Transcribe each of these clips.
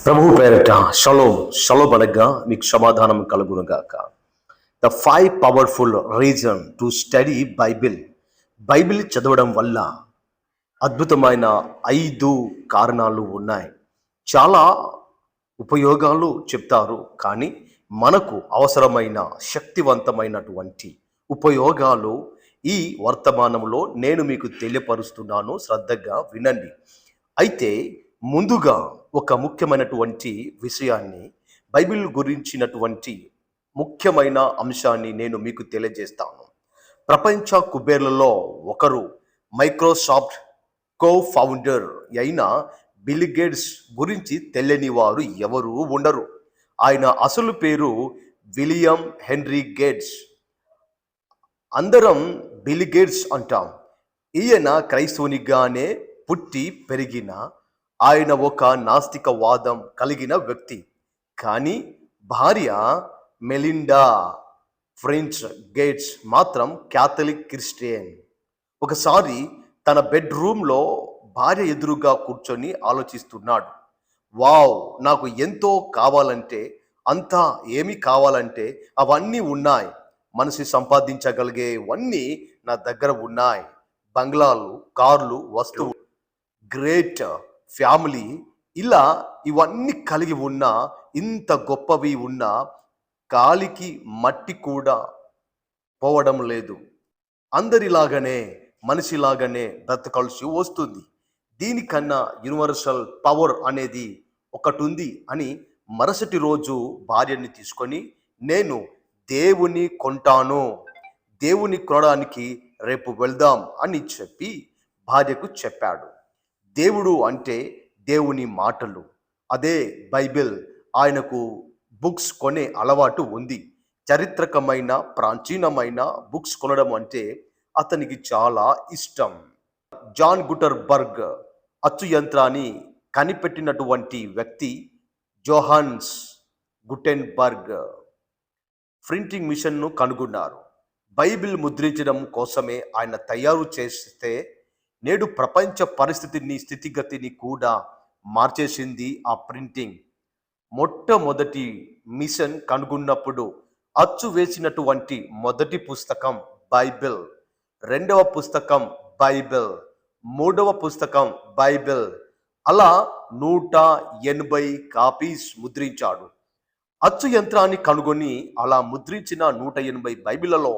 ప్రభువు పేరట shalom shalom అనగా మీకు సమాధానం కలుగునుగాక. The 5 powerful reason to study Bible చదవడం వల్ల అద్భుతమైన 5 కారణాలు ఉన్నాయి. చాలా ఉపయోగాలు చెప్తారు, కానీ మనకు అవసరమైన శక్తివంతమైనటువంటి ఉపయోగాలు ఈ వర్తమానంలో నేను మీకు తెలియపరుస్తున్నాను. శ్రద్ధగా వినండి. అయితే ముందుగా ఒక ముఖ్యమైనటువంటి విషయాన్ని, బైబిల్ గురించినటువంటి ముఖ్యమైన అంశాన్ని నేను మీకు తెలియజేస్తాను. ప్రపంచ కుబేర్లలో ఒకరు, మైక్రోసాఫ్ట్ కో ఫౌండర్ అయిన బిల్ గేట్స్ గురించి తెలియని వారు ఎవరు ఉండరు. ఆయన అసలు పేరు విలియం హెన్రీ గేట్స్. అందరం బిల్ గేట్స్ అంటాం. ఈయన క్రైస్తవునిగానే పుట్టి పెరిగిన ఆయన ఒక నాస్తికవాదం కలిగిన వ్యక్తి. కానీ భార్య మెలిండా ఫ్రెంచ్ గేట్స్ మాత్రం క్యాథలిక్ క్రిస్టియన్. ఒకసారి తన బెడ్రూమ్లో భార్య ఎదురుగా కూర్చొని ఆలోచిస్తున్నాడు. వావ్, నాకు ఎంతో కావాలంటే, అంతా ఏమి కావాలంటే అవన్నీ ఉన్నాయి. మనిషి సంపాదించగలిగేవన్నీ నా దగ్గర ఉన్నాయి. బంగ్లాలు, కార్లు, వస్తువులు, గ్రేట్ ఫ్యామిలీ, ఇలా ఇవన్నీ కలిగి ఉన్న, ఇంత గొప్పవి ఉన్న కాలికి మట్టి కూడా పోవడం లేదు. అందరిలాగానే మనిషిలాగానే బ్రతకాల్సి వస్తుంది. దీనికన్నా యూనివర్సల్ పవర్ అనేది ఒకటి ఉంది అని మరుసటి రోజు భార్యని తీసుకొని, నేను దేవుని కొంటాను, దేవుని కొనడానికి రేపు వెళ్దాం అని చెప్పి భార్యకు చెప్పాడు. దేవుడు అంటే దేవుని మాటలు, అదే బైబిల్. ఆయనకు బుక్స్ కొనే అలవాటు ఉంది. చారిత్రకమైన ప్రాచీనమైన బుక్స్ కొనడం అంటే అతనికి చాలా ఇష్టం. జాన్ గుటెన్బర్గ్ అచ్చు యంత్రాన్ని కనిపెట్టినటువంటి వ్యక్తి జోహాన్స్ గుటెన్బర్గ్ ప్రింటింగ్ మిషన్ను కనుగొన్నారు. బైబిల్ ముద్రించడం కోసమే ఆయన తయారు చేస్తే నేడు ప్రపంచ స్థితిగతిని కూడా మార్చేసింది ఆ ప్రింటింగ్. మొట్టమొదటి మిషన్ కనుగొన్నప్పుడు అచ్చు వేసినటువంటి మొదటి పుస్తకం బైబిల్, రెండవ పుస్తకం బైబిల్, మూడవ పుస్తకం బైబిల్, అలా 180 కాపీస్ ముద్రించాడు. అచ్చు యంత్రాన్ని కనుగొని అలా ముద్రించిన 180 బైబిళ్లలో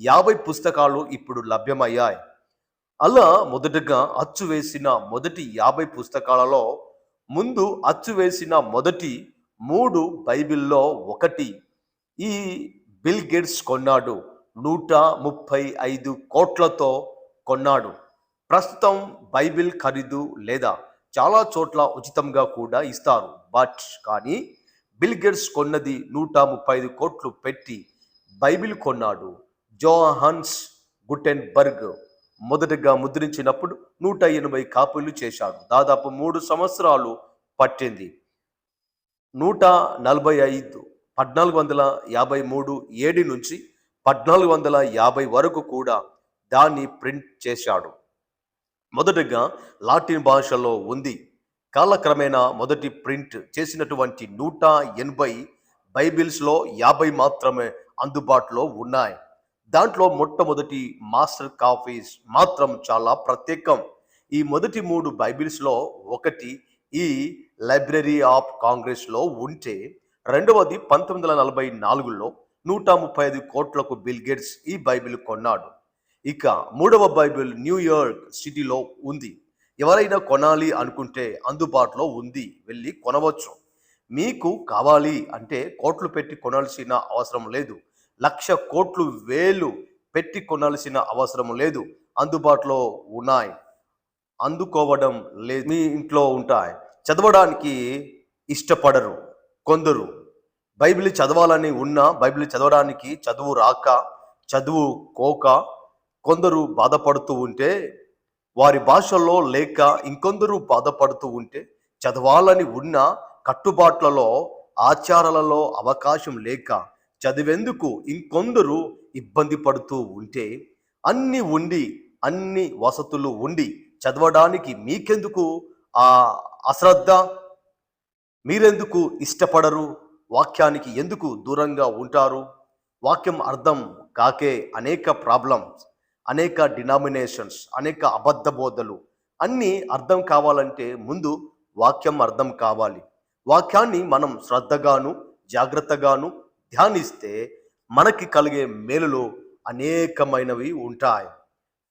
50 పుస్తకాలు ఇప్పుడు లభ్యమయ్యాయి. అలా మొదటగా అచ్చు వేసిన మొదటి 50 పుస్తకాలలో ముందు అచ్చు వేసిన మొదటి 3 బైబిల్లో ఒకటి ఈ బిల్ గేట్స్ కొన్నాడు. 135 కోట్లతో కొన్నాడు. ప్రస్తుతం బైబిల్ ఖరీదు లేదా చాలా చోట్ల ఉచితంగా కూడా ఇస్తారు. కానీ బిల్ గేట్స్ కొన్నది 135 కోట్లు పెట్టి బైబిల్ కొన్నాడు. జోహాన్స్ గుటెన్బర్గ్ మొదటగా ముద్రించినప్పుడు 180 కాపీలు చేశాడు. దాదాపు 3 సంవత్సరాలు పట్టింది. 145 1453 ఏడి నుంచి 1450 వరకు కూడా దాన్ని ప్రింట్ చేశాడు. మొదటగా లాటిన్ భాషలో ఉంది. కాలక్రమేణా మొదటి ప్రింట్ చేసినటువంటి 180 బైబిల్స్లో 50 మాత్రమే అందుబాటులో ఉన్నాయి. దాంట్లో మొట్టమొదటి మాస్టర్ కాపీస్ మాత్రం చాలా ప్రత్యేకం. ఈ మొదటి 3 బైబిల్స్లో ఒకటి ఈ లైబ్రరీ ఆఫ్ కాంగ్రెస్లో ఉంటే, రెండవది 1944లో 135 కోట్లకు బిల్ గేట్స్ ఈ బైబిల్ కొన్నాడు. ఇక మూడవ బైబిల్ న్యూయార్క్ సిటీలో ఉంది. ఎవరైనా కొనాలి అనుకుంటే అందుబాటులో ఉంది, వెళ్ళి కొనవచ్చు. మీకు కావాలి అంటే కోట్లు పెట్టి కొనాల్సిన అవసరం లేదు. 1,00,000 కోట్లు, 1,000 పెట్టి కొనాల్సిన అవసరం లేదు. అందుబాటులో ఉన్నాయి. అందుకోవడం లేదు, మీ ఇంట్లో ఉంటాయి. చదవడానికి ఇష్టపడరు కొందరు. బైబిల్ చదవాలని ఉన్నా బైబిల్ చదవడానికి చదువు రాక, చదువుకోక కొందరు బాధపడుతూ ఉంటే, వారి భాషల్లో లేక ఇంకొందరు బాధపడుతూ ఉంటే, చదవాలని ఉన్న కట్టుబాట్లలో, ఆచారాలలో అవకాశం లేక చదివేందుకు ఇంకొందరు ఇబ్బంది పడుతూ ఉంటే, అన్ని ఉండి, అన్ని వసతులు ఉండి చదవడానికి మీకెందుకు ఆ అశ్రద్ధ? మీరెందుకు ఇష్టపడరు? వాక్యానికి ఎందుకు దూరంగా ఉంటారు? వాక్యం అర్థం కాకే అనేక ప్రాబ్లమ్స్, అనేక డినామినేషన్స్, అనేక అబద్ధ బోధలు అన్నీ అర్థం కావాలంటే ముందు వాక్యం అర్థం కావాలి. వాక్యాన్ని మనం శ్రద్ధగాను జాగ్రత్తగాను ధ్యానిస్తే మనకి కలిగే మేలులు అనేకమైనవి ఉంటాయి.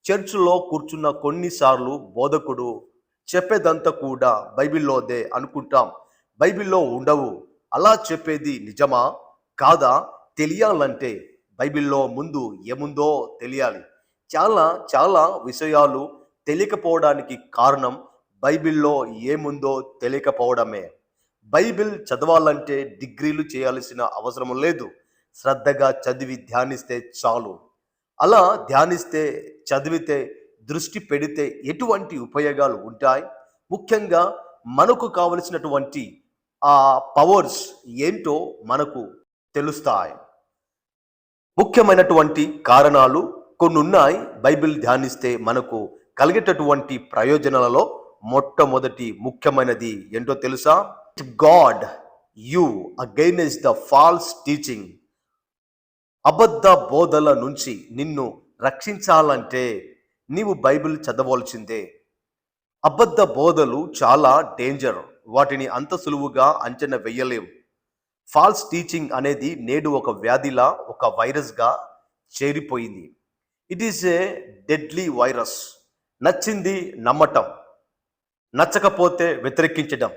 చర్చిలో కూర్చున్న కొన్నిసార్లు బోధకుడు చెప్పేదంతా కూడా బైబిల్లోదే అనుకుంటాం. బైబిల్లో ఉండవు. అలా చెప్పేది నిజమా కాదా తెలియాలంటే బైబిల్లో ముందు ఏముందో తెలియాలి. చాలా చాలా విషయాలు తెలియకపోవడానికి కారణం బైబిల్లో ఏముందో తెలియకపోవడమే. బైబిల్ చదవాలంటే డిగ్రీలు చేయాల్సిన అవసరం లేదు. శ్రద్ధగా చదివి ధ్యానిస్తే చాలు. అలా ధ్యానిస్తే, చదివితే, దృష్టి పెడితే ఎటువంటి ఉపయోగాలు ఉంటాయి? ముఖ్యంగా మనకు కావలసినటువంటి ఆ పవర్స్ ఏంటో మనకు తెలుస్తాయి. ముఖ్యమైనటువంటి కారణాలు కొన్ని ఉన్నాయి. బైబిల్ ధ్యానిస్తే మనకు కలిగేటటువంటి ప్రయోజనాలలో మొట్టమొదటి ముఖ్యమైనది ఏంటో తెలుసా? God you against the false teaching. అబద్ధ బోధల నుంచి నిన్ను రక్షించాలంటే నీవు బైబిల్ చదవాల్సిందే. అబద్ధ బోధలు చాలా డేంజర్. వాటిని అంత సులువుగా అంచనా వేయలేవు. ఫాల్స్ టీచింగ్ అనేది నేడు ఒక వ్యాధిలా, ఒక వైరస్గా చేరిపోయింది. It is a deadly virus. నచ్చింది నమ్మటం, నచ్చకపోతే వ్యతిరేకించడం,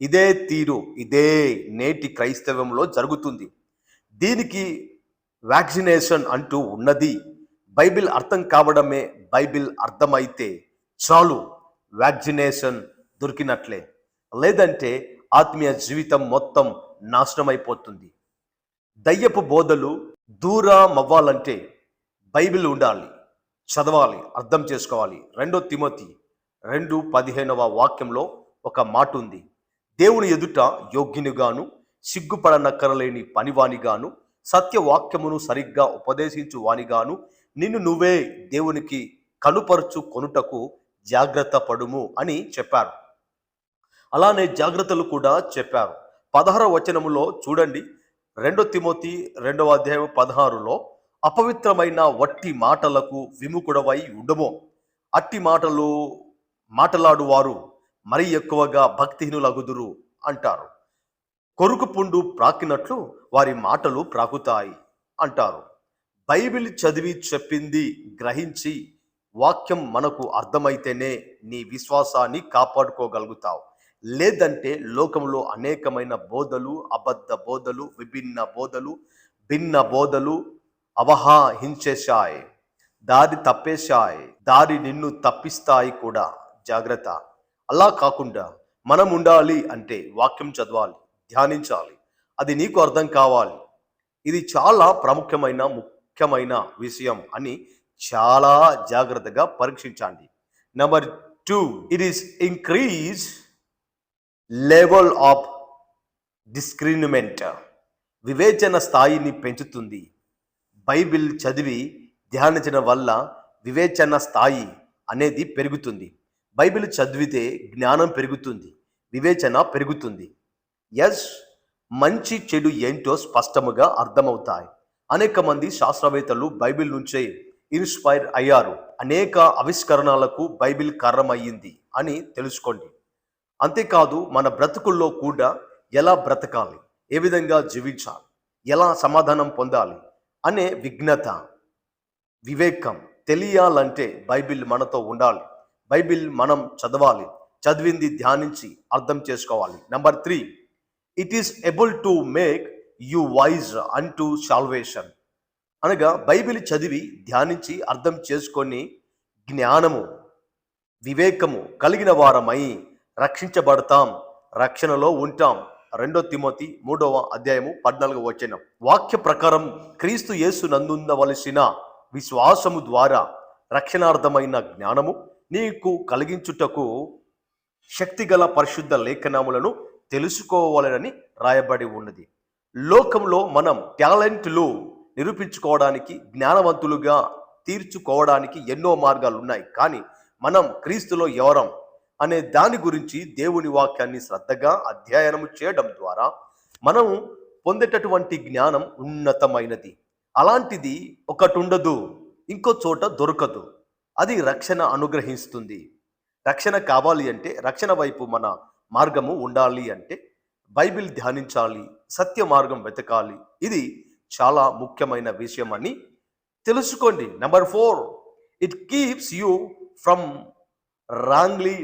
ఇదే తీరు, ఇదే నేటి క్రైస్తవంలో జరుగుతుంది. దీనికి వ్యాక్సినేషన్ అంటూ ఉన్నది. బైబిల్ అర్థం కావడమే. బైబిల్ అర్థమైతే చాలు, వ్యాక్సినేషన్ దొరికినట్లే. లేదంటే ఆత్మీయ జీవితం మొత్తం నాశనమైపోతుంది. దయ్యపు బోధలు దూరం అవ్వాలంటే బైబిల్ ఉండాలి, చదవాలి, అర్థం చేసుకోవాలి. 2 తిమోతి 2:15 వాక్యంలో ఒక మాట ఉంది. దేవుని ఎదుట యోగ్యునిగాను, సిగ్గుపడనక్కరలేని పనివానిగాను, సత్యవాక్యమును సరిగ్గా ఉపదేశించు వానిగాను నిన్ను నువ్వే దేవునికి కనుపరుచు కొనుటకు జాగ్రత్త పడుము అని చెప్పారు. అలానే జాగ్రత్తలు కూడా చెప్పారు. 16వ వచనములో చూడండి. 2 తిమోతి 2:16 అపవిత్రమైన వట్టి మాటలకు విముఖుడవై ఉండము. అట్టి మాటలు మాటలాడువారు మరి ఎక్కువగా భక్తిహీనులగుదురు అంటారు. కొరుకు పుండు ప్రాకినట్లు వారి మాటలు ప్రాకుతాయి అంటారు. బైబిల్ చదివి చెప్పింది గ్రహించి వాక్యం మనకు అర్థమైతేనే నీ విశ్వాసాన్ని కాపాడుకోగలుగుతావు. లేదంటే లోకంలో అనేకమైన బోధలు, అబద్ధ బోధలు, విభిన్న బోధలు, భిన్న బోధలు అవహాహించేశాయి, దారి తప్పేశాయి, దారి నిన్ను తప్పిస్తాయి కూడా. జాగ్రత్త. అలా కాకుండా మనం ఉండాలి అంటే వాక్యం చదవాలి, ధ్యానించాలి. అది నీకు అర్థం కావాలి. ఇది చాలా ముఖ్యమైన విషయం అని చాలా జాగ్రత్తగా పరీక్షించండి. Number 2, it is increase level of discriminate. వివేచన స్థాయిని పెంచుతుంది. బైబిల్ చదివి ధ్యానించడం వల్ల వివేచన స్థాయి అనేది పెరుగుతుంది. బైబిల్ చదివితే జ్ఞానం పెరుగుతుంది, వివేచన పెరుగుతుంది. ఎస్, మంచి చెడు ఏంటో స్పష్టముగా అర్థమవుతాయి. అనేక మంది శాస్త్రవేత్తలు బైబిల్ నుంచే ఇన్స్పైర్ అయ్యారు. అనేక ఆవిష్కరణలకు బైబిల్ కారణమయ్యింది అని తెలుసుకోండి. అంతేకాదు, మన బ్రతుకుల్లో కూడా ఎలా బ్రతకాలి, ఏ విధంగా జీవించాలి, ఎలా సమాధానం పొందాలి అనే విజ్ఞత, వివేకం తెలియాలంటే బైబిల్ మనతో ఉండాలి. బైబిల్ మనం చదవాలి, చదివింది ధ్యానించి అర్థం చేసుకోవాలి. Number 3, it is able to make you wise అంటూ సాల్వేషన్. అనగా బైబిల్ చదివి ధ్యానించి అర్థం చేసుకొని జ్ఞానము, వివేకము కలిగిన వారమై రక్షించబడతాం, రక్షణలో ఉంటాం. 2 తిమోతి 3:14 వాక్య ప్రకారం క్రీస్తు యేసు నందుండవలసిన విశ్వాసము ద్వారా రక్షణార్థమైన జ్ఞానము నీకు కలిగించుటకు శక్తిగల పరిశుద్ధ లేఖనములను తెలుసుకోవాలని రాయబడి ఉన్నది. లోకంలో మనం టాలెంట్లు నిరూపించుకోవడానికి, జ్ఞానవంతులుగా తీర్చుకోవడానికి ఎన్నో మార్గాలు ఉన్నాయి. కానీ మనం క్రీస్తులో ఎవరం? అనే దాని గురించి దేవుని వాక్యాన్ని శ్రద్ధగా అధ్యయనం చేయడం ద్వారా మనం పొందేటటువంటి జ్ఞానం ఉన్నతమైనది. అలాంటిది ఒకటి ఉండదు, ఇంకో చోట దొరకదు. అది రక్షణ అనుగ్రహిస్తుంది. రక్షణ కావాలి అంటే, రక్షణ వైపు మన మార్గము ఉండాలి అంటే బైబిల్ ధ్యానించాలి, సత్య మార్గం వెతకాలి. ఇది చాలా ముఖ్యమైన విషయం అని తెలుసుకోండి. Number 4, it keeps you from wrongly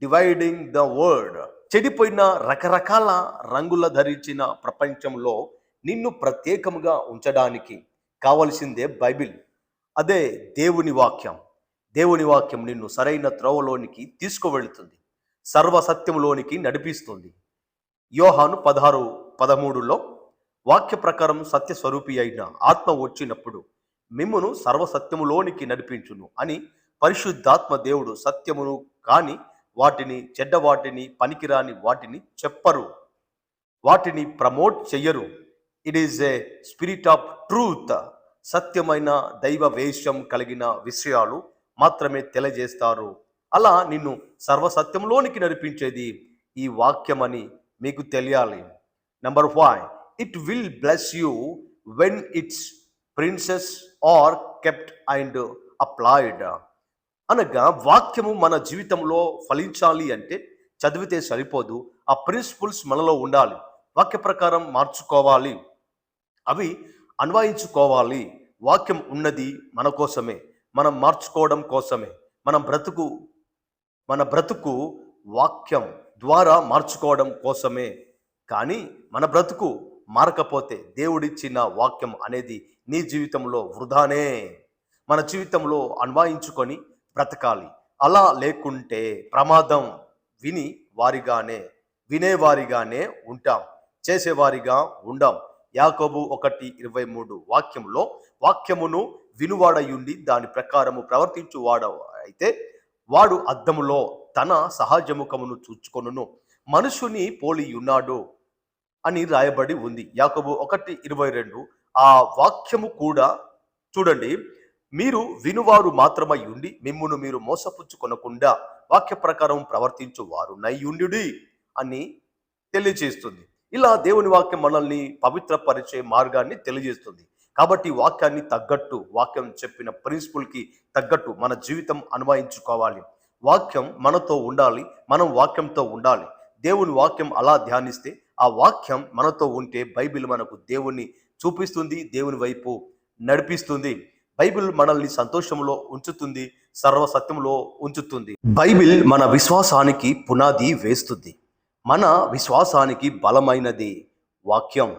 dividing the word. చెడిపోయిన రకరకాల రంగుల ధరించిన ప్రపంచంలో నిన్ను ప్రత్యేకముగా ఉంచడానికి కావలసిందే బైబిల్. అదే దేవుని వాక్యం. దేవుని వాక్యం నిన్ను సరైన త్రోవలోనికి తీసుకువెళుతుంది, సర్వసత్యంలోనికి నడిపిస్తుంది. యోహాను 16:13లో వాక్య ప్రకారం సత్యస్వరూపి అయిన ఆత్మ వచ్చినప్పుడు మిమ్మును సర్వసత్యములోనికి నడిపించును అని పరిశుద్ధాత్మ దేవుడు సత్యమును కాని వాటిని, చెడ్డ వాటిని, పనికిరాని వాటిని చెప్పరు, వాటిని ప్రమోట్ చెయ్యరు. It is a spirit of truth. సత్యమైన దైవ వేషం కలిగిన విషయాలు మాత్రమే తెలియజేస్తారు. అలా నిన్ను సర్వసత్యంలోనికి నడిపించేది ఈ వాక్యమని మీకు తెలియాలి. Number 5, it will bless you when its principles are kept and applied. అనగా వాక్యము మన జీవితంలో ఫలించాలి అంటే చదివితే సరిపోదు, ఆ ప్రిన్సిపల్స్ మనలో ఉండాలి. వాక్య ప్రకారం మార్చుకోవాలి, అవి అన్వయించుకోవాలి. వాక్యం ఉన్నది మన కోసమే, మనం మార్చుకోవడం కోసమే. మన బ్రతుకు వాక్యం ద్వారా మార్చుకోవడం కోసమే. కానీ మన బ్రతుకు మారకపోతే దేవుడిచ్చిన వాక్యం అనేది నీ జీవితంలో వృధానే. మన జీవితంలో అన్వయించుకొని బ్రతకాలి. అలా లేకుంటే ప్రమాదం. వినేవారిగానే ఉంటాం, చేసేవారిగా ఉండం. యాకోబు 1:23 వాక్యంలో వాక్యమును వినువాడయుండి దాని ప్రకారము ప్రవర్తించువాడ అయితే వాడు అద్దములో తన సహజముఖమును చూచుకొనును, మనుషుని పోలి ఉన్నాడు అని రాయబడి ఉంది. యాకోబు 1:22. ఆ వాక్యము కూడా చూడండి, మీరు వినువారు మాత్రమై ఉండి మిమ్మును మీరు మోసపుచ్చుకొనకుండా వాక్య ప్రకారం ప్రవర్తించువారు నయ్యుండుడి అని తెలియజేస్తుంది. ఇలా దేవుని వాక్యం మనల్ని పవిత్రపరిచే మార్గాన్ని తెలియజేస్తుంది. కాబట్టి వాక్యాన్ని తగ్గట్టు, వాక్యం చెప్పిన ప్రిన్సిపుల్కి తగ్గట్టు మన జీవితం అన్వయించుకోవాలి. వాక్యం మనతో ఉండాలి, మనం వాక్యంతో ఉండాలి. దేవుని వాక్యం అలా ధ్యానిస్తే, ఆ వాక్యం మనతో ఉంటే బైబిల్ మనకు దేవుణ్ణి చూపిస్తుంది, దేవుని వైపు నడిపిస్తుంది. బైబిల్ మనల్ని సంతోషంలో ఉంచుతుంది, సర్వసత్యంలో ఉంచుతుంది. బైబిల్ మన విశ్వాసానికి పునాది వేస్తుంది. మన విశ్వాసానికి బలమైనది వాక్యం.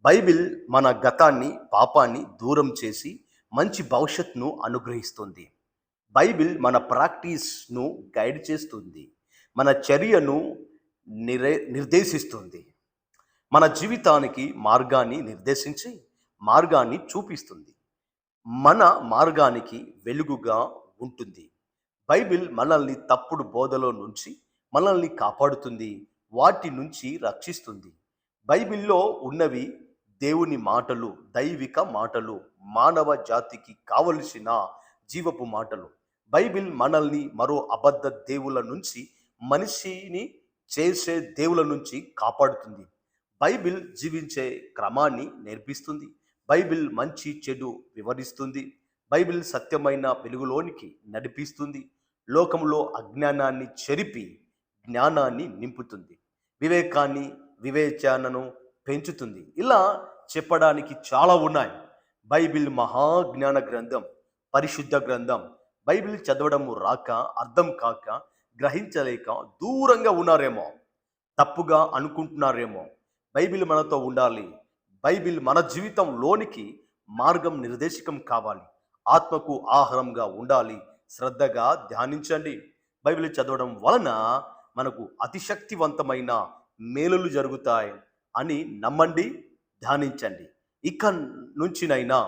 బైబిల్ మన గతాన్ని, పాపాన్ని దూరం చేసి మంచి భవిష్యత్తును అనుగ్రహిస్తుంది. బైబిల్ మన ప్రాక్టీస్ను గైడ్ చేస్తుంది, మన చర్యను నిర్దేశిస్తుంది, మన జీవితానికి మార్గాన్ని నిర్దేశించి మార్గాన్ని చూపిస్తుంది, మన మార్గానికి వెలుగుగా ఉంటుంది. బైబిల్ మనల్ని తప్పుడు బోధలో నుంచి మనల్ని కాపాడుతుంది, వాటి నుంచి రక్షిస్తుంది. బైబిల్లో ఉన్నవి దేవుని మాటలు, దైవిక మాటలు, మానవ జాతికి కావలసిన జీవపు మాటలు. బైబిల్ మనల్ని మరో అబద్ధ దేవుల నుంచి, మనిషిని చేసే దేవుల నుంచి కాపాడుతుంది. బైబిల్ జీవించే క్రమాన్ని నేర్పిస్తుంది. బైబిల్ మంచి చెడు వివరిస్తుంది. బైబిల్ సత్యమైన వెలుగులోనికి నడిపిస్తుంది. లోకంలో అజ్ఞానాన్ని చెరిపి జ్ఞానాన్ని నింపుతుంది. వివేకాన్ని, వివేచనను పెంచుతుంది. ఇలా చెప్పడానికి చాలా ఉన్నాయి. బైబిల్ మహాజ్ఞాన గ్రంథం, పరిశుద్ధ గ్రంథం. బైబిల్ చదవడం రాక, అర్థం కాక, గ్రహించలేక దూరంగా ఉన్నారేమో, తప్పుగా అనుకుంటున్నారేమో. బైబిల్ మనతో ఉండాలి. బైబిల్ మన జీవితంలోనికి మార్గం నిర్దేశకం కావాలి, ఆత్మకు ఆహారంగా ఉండాలి. శ్రద్ధగా ధ్యానించండి. బైబిల్ చదవడం వలన మనకు అతిశక్తివంతమైన మేలులు జరుగుతాయి అని నమ్మండి, ధ్యానించండి. ఇక నుంచినైనా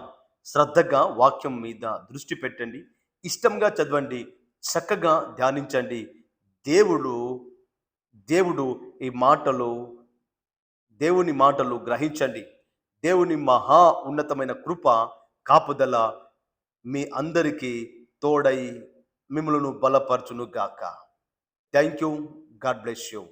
శ్రద్ధగా వాక్యం మీద దృష్టి పెట్టండి, ఇష్టంగా చదవండి, చక్కగా ధ్యానించండి. దేవుని మాటలు గ్రహించండి. దేవుని మహా ఉన్నతమైన కృప, కాపుదల మీ అందరికీ తోడై మిమ్మలను బలపరచును గాక. Thank you. God bless you.